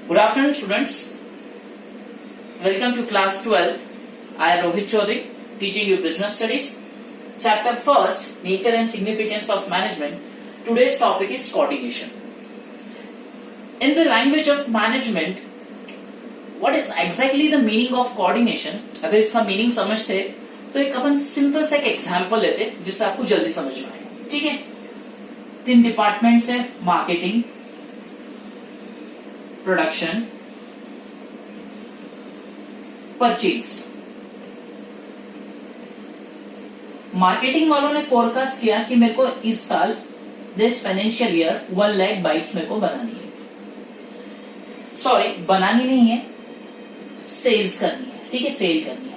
Good afternoon, students. Welcome to class 12th. I am Rohit Chaudhary, teaching you business studies. Chapter 1st, Nature and Significance of Management. Today's topic is coordination. In the language of management, what is exactly the meaning of coordination? अगर इसका meaning समझते तो एक अपन simple सा एक example लेते जिससे आपको जल्दी समझ में आए. ठीक है, 3 डिपार्टमेंट्स है: मार्केटिंग, प्रोडक्शन, परचेज. मार्केटिंग वालों ने फोरकास्ट किया कि मेरे को इस साल this financial year 1 lakh bikes मेरे को बनानी है. सॉरी, बनानी नहीं है, सेल्स करनी है. ठीक है, सेल करनी है.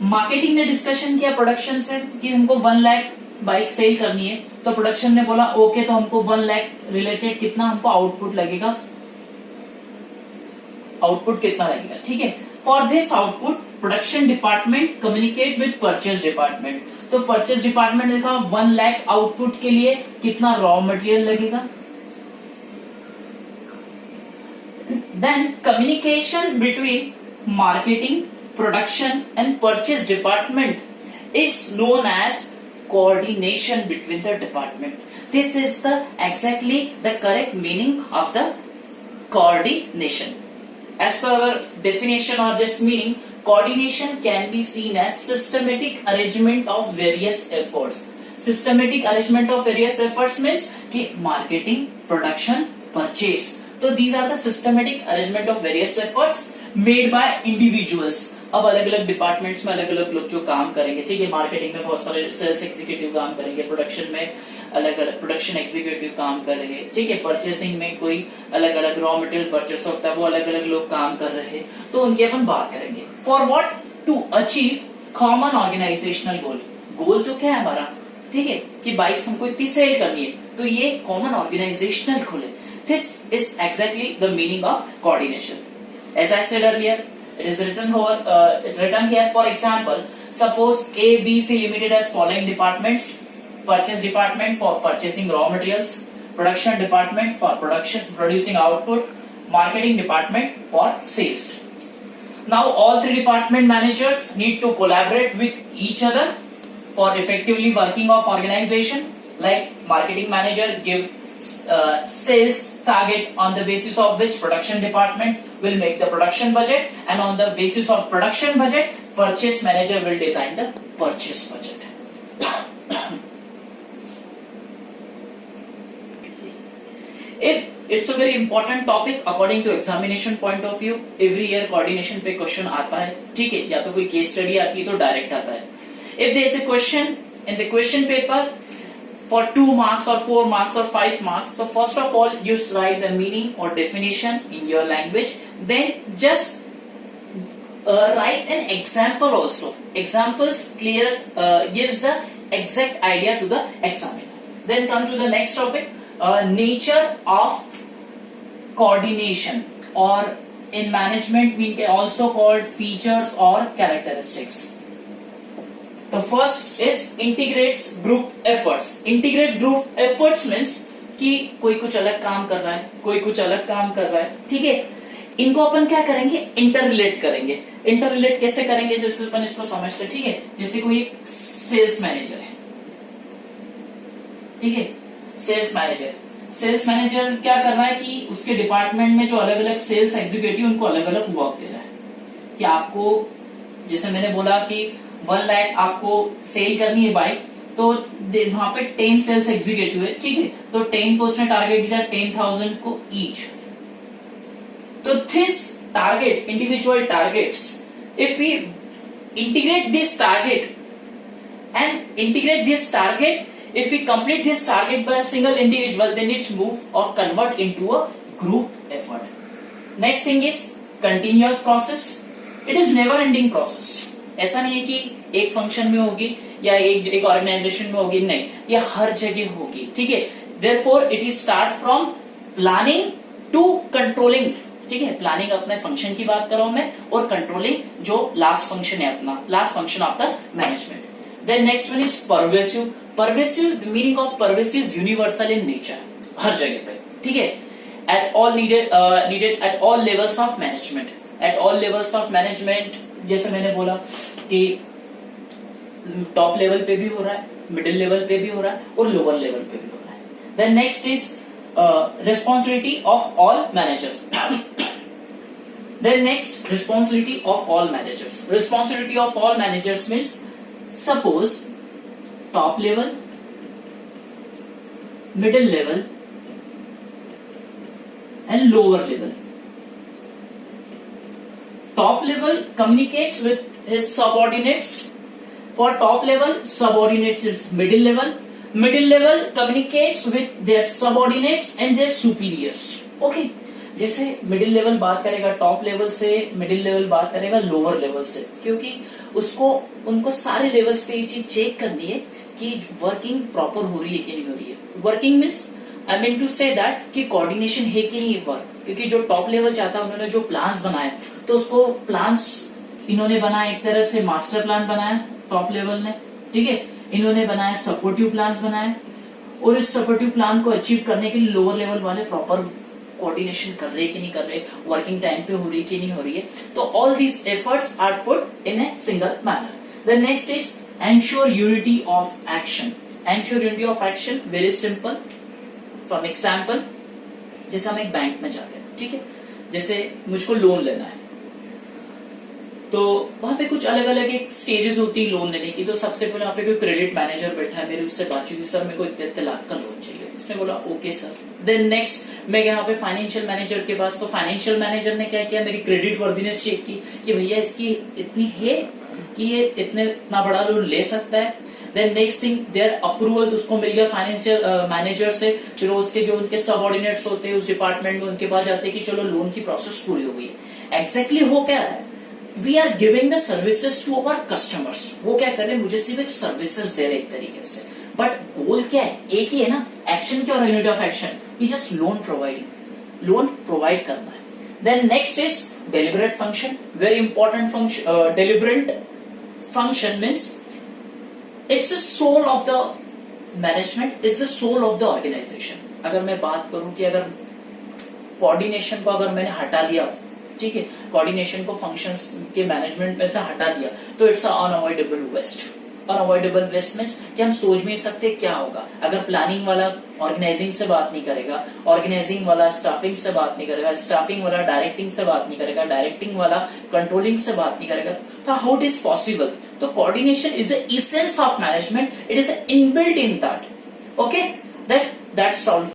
मार्केटिंग ने डिस्कशन किया प्रोडक्शन से कि हमको 1 लाख बाइक सेल करनी है. तो प्रोडक्शन ने बोला ओके, तो हमको 1 लाख रिलेटेड कितना हमको आउटपुट लगेगा, आउटपुट कितना लगेगा. ठीक है, for this output production department communicate with purchase department. तो परचेज डिपार्टमेंट देखा 1 लाख आउटपुट के लिए कितना रॉ मटेरियल लगेगा. Then communication between marketing, production and purchase department is known as coordination between the department. This is the exactly the correct meaning of the coordination. As per our definition or just meaning, coordination can be seen as systematic arrangement of various efforts. Systematic arrangement of various efforts means कि marketing, production, purchase. So these are the systematic arrangement of various efforts made by individuals. अब अलग अलग departments में अलग अलग लोग जो काम करेंगे. ठीक है, मार्केटिंग में बहुत सारे सेल्स एग्जीक्यूटिव काम करेंगे, प्रोडक्शन में अलग अलग प्रोडक्शन एग्जीक्यूटिव काम कर रहे हैं. ठीक है, परचेसिंग में कोई अलग अलग रॉ मटेरियल परचेस होता है, वो अलग अलग लोग काम कर रहे हैं. तो उनकी अपन बात करेंगे. For what? To achieve common organisational goal. Goal तो क्या है हमारा? ठीक है, कि बाइक्स हमको इतनी सेल करनी है, तो ये कॉमन ऑर्गेनाइजेशनल गोल है. This is exactly the meaning of coordination. As I said earlier, it is written here. For example, suppose A, B, C Limited has following departments: purchase department for purchasing raw materials, production department for producing output, marketing department for sales. Now all 3 department managers need to collaborate with each other for effectively working of organization. Like marketing manager give sales target, on the basis of which production department will make the production budget, and on the basis of production budget purchase manager will design the purchase budget. If it's a very important topic according to examination point of view, every year coordination पे question आता है. ठीक है, या तो कोई case study आती है तो direct आता है. If there is a question in the question paper for 2 marks or 4 marks or 5 marks, so first of all you write the meaning or definition in your language, then just write an example also. Examples gives the exact idea to the examiner. Then come to the next topic, nature of coordination, or in management we can also call features or characteristics. The first is integrates group efforts. Integrates group efforts means कि कोई कुछ अलग काम कर रहा है, कोई कुछ अलग काम कर रहा है. ठीक है, इनको अपन क्या करेंगे? इंटर रिलेट करेंगे. इंटर रिलेट कैसे करेंगे? जैसे अपन इसको समझते हैं. ठीक है, जैसे कोई एक सेल्स मैनेजर है. ठीक है, सेल्स मैनेजर क्या कर रहा है कि उसके डिपार्टमेंट में जो अलग अलग सेल्स एग्जीक्यूटिव उनको अलग अलग वर्क दे रहा है कि आपको, जैसे मैंने बोला कि 1 लाख आपको सेल करनी है बाइक, तो वहां पे 10 सेल्स एग्जीक्यूटिव है. ठीक है, तो 10 को उसने टारगेट दिया 10,000 को ईच. तो this target, individual targets, if we integrate this target if we complete this target by a single individual, then it's move or convert into a group effort. Next thing is continuous process. It is never ending process. ऐसा नहीं है कि एक function में होगी या एक organisation में होगी, नहीं, ये हर जगह होगी. ठीक है, therefore it is start from planning to controlling. ठीक है, प्लानिंग अपने फंक्शन की बात कर रहा हूं मैं, और कंट्रोलिंग जो लास्ट फंक्शन है अपना, last function of the management. Then next one is pervasive. Meaning of pervasive is universal in nature, हर जगह पे. ठीक है, at all needed at all levels of management. At all levels of management, जैसे मैंने बोला कि टॉप लेवल पे भी हो रहा है, मिडिल लेवल पे भी हो रहा है और लोअर लेवल पे भी हो रहा है. Then next is responsibility of all managers. Then next, responsibility of all managers. Responsibility of all managers means, suppose top level, middle level and lower level. Top level communicates with his subordinates. For top level, subordinates is middle level. Middle level communicates with their subordinates and their superiors. Okay. जैसे middle level बात करेगा top level से, middle level बात करेगा lower level से, क्योंकि उनको सारे लेवल्स पे ये चीज चेक करनी है कि वर्किंग प्रॉपर हो रही है कि नहीं हो रही है. Working means I mean to say that कि कोऑर्डिनेशन है कि नहीं वर्क. क्योंकि जो टॉप लेवल चाहता है, उन्होंने जो प्लान्स बनाए, तो उसको प्लान्स इन्होंने बनाया, एक तरह से मास्टर प्लान बनाया टॉप लेवल ने, ठीक है. इन्होंने बनाया सपोर्टिव प्लान्स बनाए, और इस सपोर्टिव प्लान को अचीव करने के लिए लोअर लेवल वाले प्रॉपर कोऑर्डिनेशन कर रहे कि नहीं कर रहे, वर्किंग टाइम पे हो रही कि नहीं हो रही है. तो all these efforts are put in a single manner. The next is ensure unity of action. Ensure unity of action very simple. For example, जैसे हम एक बैंक में जाते हैं, ठीक है, जैसे मुझको लोन लेना है, तो वहां पे कुछ अलग अलग एक स्टेजेस होती है लोन लेने की. तो सबसे पहले वहां पे कोई क्रेडिट मैनेजर बैठा है, मेरी उससे बातचीत हुई, सर मेरे को इतने लाख का लोन चाहिए. उसने बोला ओके सर. देन नेक्स्ट मैं यहाँ पे फाइनेंशियल मैनेजर के पास, तो फाइनेंशियल मैनेजर ने क्या किया, मेरी क्रेडिट वर्दीनेस चेक की कि भैया इसकी इतनी है कि ये इतना बड़ा लोन ले सकता है. Then next thing, their approval उसको मिल गया फाइनेंशियल मैनेजर से. फिर उसके जो उनके सबऑर्डिनेट्स होते हैं उस डिपार्टमेंट में, उनके पास जाते हैं कि चलो लोन की प्रोसेस पूरी हो गई. एग्जैक्टली हो क्या रहा है, we are giving the services to our customers. वो क्या कर रहे हैं, मुझे सिर्फ एक सर्विसेज दे रहे एक तरीके से, बट गोल क्या है, एक ही है ना. एक्शन क्या हो रहा है, unit of action is just loan providing, loan provide करना है. Then next is deliberate function. Very important function. Deliberate function means it's the soul of the management, is the soul of the organisation. अगर मैं बात करूं कि अगर coordination को अगर मैंने हटा दिया, ठीक है, कोऑर्डिनेशन को फंक्शंस के मैनेजमेंट में से हटा दिया, तो it's unavoidable waste. Unavoidable waste means कि हम सोच नहीं सकते क्या होगा अगर प्लानिंग वाला ऑर्गेनाइजिंग से बात नहीं करेगा, ऑर्गेनाइजिंग वाला स्टाफिंग से बात नहीं करेगा, स्टाफिंग वाला डायरेक्टिंग से बात नहीं करेगा, डायरेक्टिंग वाला कंट्रोलिंग से बात नहीं करेगा, तो हाउ इट इज पॉसिबल. तो coordination is the essence of management, it is inbuilt in that. Okay, that's all.